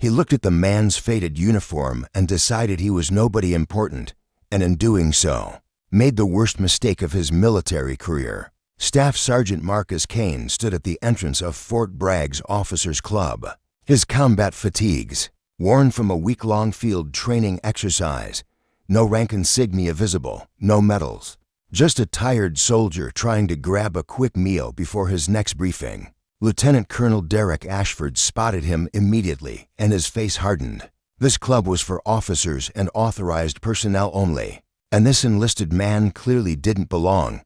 He looked at the man's faded uniform and decided he was nobody important, and in doing so, made the worst mistake of his military career. Staff Sergeant Marcus Kane stood at the entrance of Fort Bragg's Officers Club. His combat fatigues, worn from a week-long field training exercise, no rank insignia visible, no medals. Just a tired soldier trying to grab a quick meal before his next briefing. Lieutenant Colonel Derek Ashford spotted him immediately, and his face hardened. This club was for officers and authorized personnel only, and this enlisted man clearly didn't belong.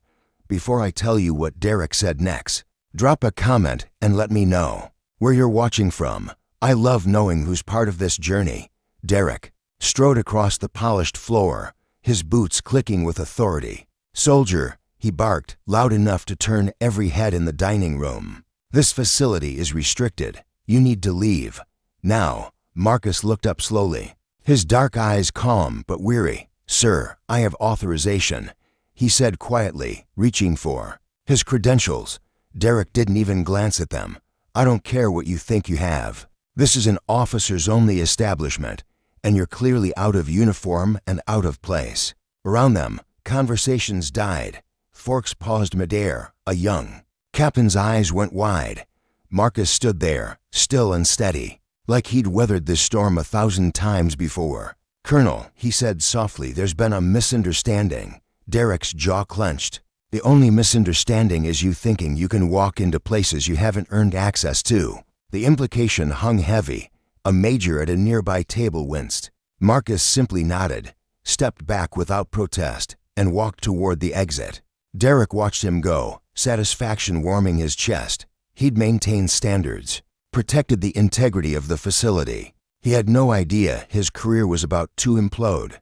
Before I tell you what Derek said next, drop a comment and let me know where you're watching from. I love knowing who's part of this journey. Derek strode across the polished floor, his boots clicking with authority. "Soldier," he barked, loud enough to turn every head in the dining room. "This facility is restricted. You need to leave. Now." Marcus looked up slowly, his dark eyes calm but weary. "Sir, I have authorization," he said quietly, reaching for his credentials. Derek didn't even glance at them. "I don't care what you think you have. This is an officers-only establishment, and you're clearly out of uniform and out of place." Around them, conversations died. Forks paused midair. A young captain's eyes went wide. Marcus stood there, still and steady, like he'd weathered this storm 1,000 times before. "Colonel," he said softly, "there's been a misunderstanding." Derek's jaw clenched. "The only misunderstanding is you thinking you can walk into places you haven't earned access to." The implication hung heavy. A major at a nearby table winced. Marcus simply nodded, stepped back without protest, and walked toward the exit. Derek watched him go, satisfaction warming his chest. He'd maintained standards, protected the integrity of the facility. He had no idea his career was about to implode.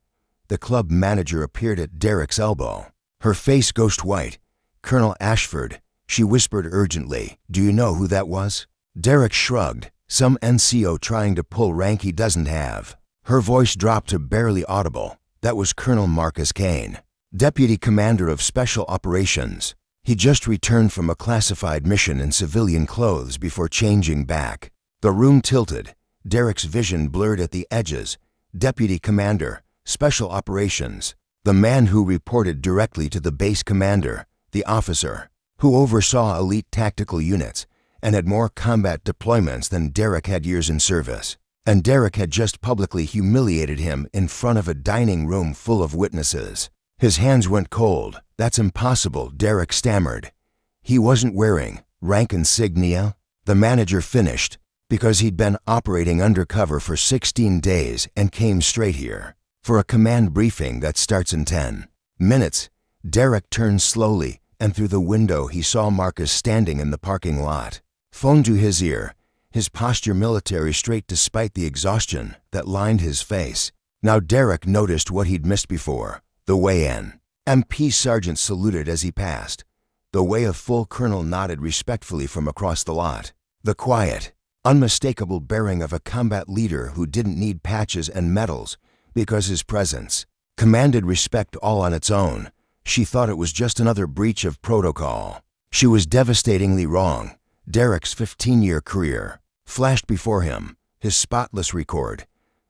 The club manager appeared at Derek's elbow, her face ghost white. "Colonel Ashford," she whispered urgently. "Do you know who that was?" Derek shrugged. "Some NCO trying to pull rank he doesn't have." Her voice dropped to barely audible. "That was Colonel Marcus Kane, Deputy Commander of Special Operations. He just returned from a classified mission in civilian clothes before changing back." The room tilted. Derek's vision blurred at the edges. Deputy Commander, Special Operations. The man who reported directly to the base commander, the officer who oversaw elite tactical units and had more combat deployments than Derek had years in service. And Derek had just publicly humiliated him in front of a dining room full of witnesses. His hands went cold. "That's impossible," Derek stammered. "He wasn't wearing rank insignia," the manager finished, "because he'd been operating undercover for 16 days and came straight here for a command briefing that starts in 10 minutes. Derek turned slowly, and through the window he saw Marcus standing in the parking lot, phone to his ear, his posture military straight despite the exhaustion that lined his face. Now Derek noticed what he'd missed before. The weigh-in. MP Sergeant saluted as he passed. The way a full colonel nodded respectfully from across the lot. The quiet, unmistakable bearing of a combat leader who didn't need patches and medals because his presence commanded respect all on its own. She thought it was just another breach of protocol. She was devastatingly wrong. Derek's 15-year career flashed before him, his spotless record,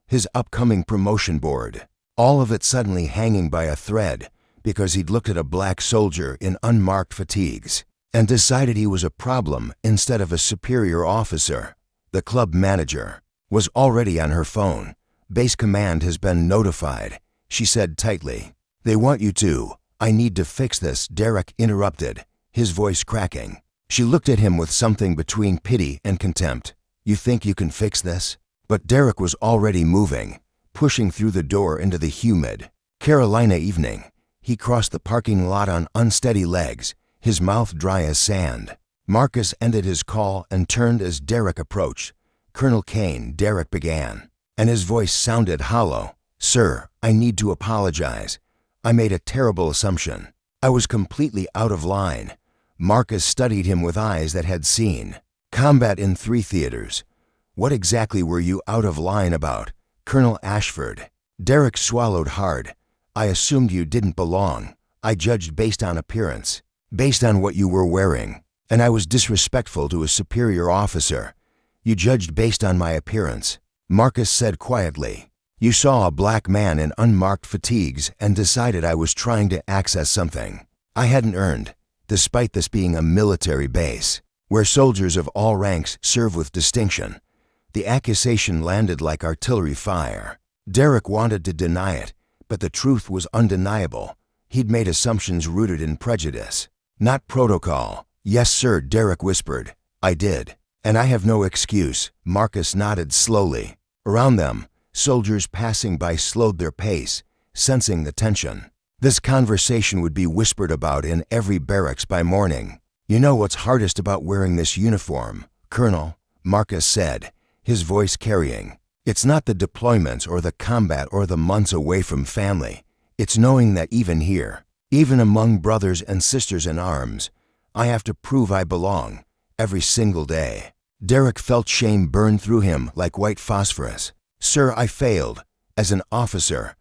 his upcoming promotion board, all of it suddenly hanging by a thread because he'd looked at a black soldier in unmarked fatigues and decided he was a problem instead of a superior officer. The club manager was already on her phone. "Base command has been notified," she said tightly. "They want you to." "I need to fix this," Derek interrupted, his voice cracking. She looked at him with something between pity and contempt. "You think you can fix this?" But Derek was already moving, pushing through the door into the humid Carolina evening. He crossed the parking lot on unsteady legs, his mouth dry as sand. Marcus ended his call and turned as Derek approached. "Colonel Kane," Derek began, and his voice sounded hollow. "Sir, I need to apologize. I made a terrible assumption. I was completely out of line." Marcus studied him with eyes that had seen combat in 3 theaters. "What exactly were you out of line about, Colonel Ashford?" Derek swallowed hard. "I assumed you didn't belong. I judged based on appearance, based on what you were wearing, and I was disrespectful to a superior officer. You judged based on my appearance." Marcus said quietly. You saw a black man in unmarked fatigues and decided I was trying to access something I hadn't earned, despite this being a military base, where soldiers of all ranks serve with distinction. The accusation landed like artillery fire. Derek wanted to deny it, but the truth was undeniable. He'd made assumptions rooted in prejudice, not protocol. Yes, sir, Derek whispered. I did. And I have no excuse. Marcus nodded slowly. Around them, soldiers passing by slowed their pace, sensing the tension. This conversation would be whispered about in every barracks by morning. You know what's hardest about wearing this uniform, Colonel? Marcus said, his voice carrying. It's not the deployments or the combat or the months away from family. It's knowing that even here, even among brothers and sisters in arms, I have to prove I belong every single day. Derek felt shame burn through him like white phosphorus. Sir, I failed. As an officer,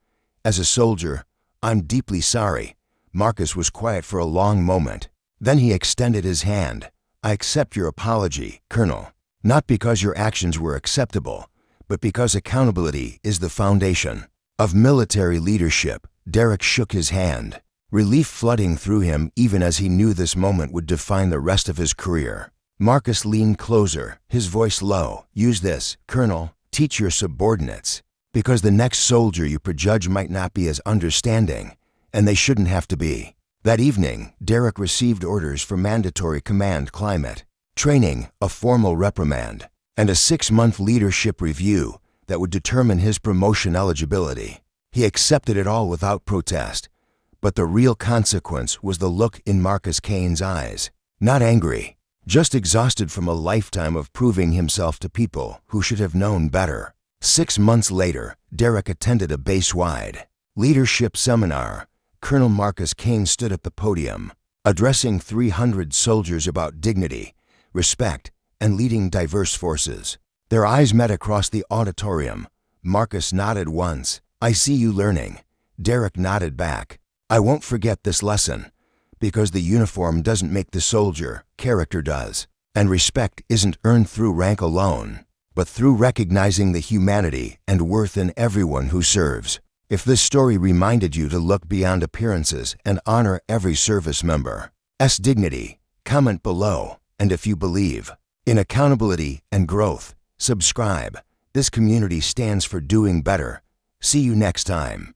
as a soldier, I'm deeply sorry. Marcus was quiet for a long moment. Then he extended his hand. I accept your apology, Colonel. Not because your actions were acceptable, but because accountability is the foundation of military leadership. Derek shook his hand, relief flooding through him even as he knew this moment would define the rest of his career. Marcus leaned closer, his voice low. Use this, Colonel. Teach your subordinates, because the next soldier you prejudge might not be as understanding, and they shouldn't have to be. That evening, Derek received orders for mandatory command climate, training, a formal reprimand, and a 6-month leadership review that would determine his promotion eligibility. He accepted it all without protest, but the real consequence was the look in Marcus Kane's eyes. Not angry, just exhausted from a lifetime of proving himself to people who should have known better. 6 months later, Derek attended a base-wide leadership seminar. Colonel Marcus Kane stood at the podium, addressing 300 soldiers about dignity, respect, and leading diverse forces. Their eyes met across the auditorium. Marcus nodded once. I see you learning. Derek nodded back. I won't forget this lesson, because the uniform doesn't make the soldier, character does. And respect isn't earned through rank alone, but through recognizing the humanity and worth in everyone who serves. If this story reminded you to look beyond appearances and honor every service member's dignity, comment below. And if you believe in accountability and growth, subscribe. This community stands for doing better. See you next time.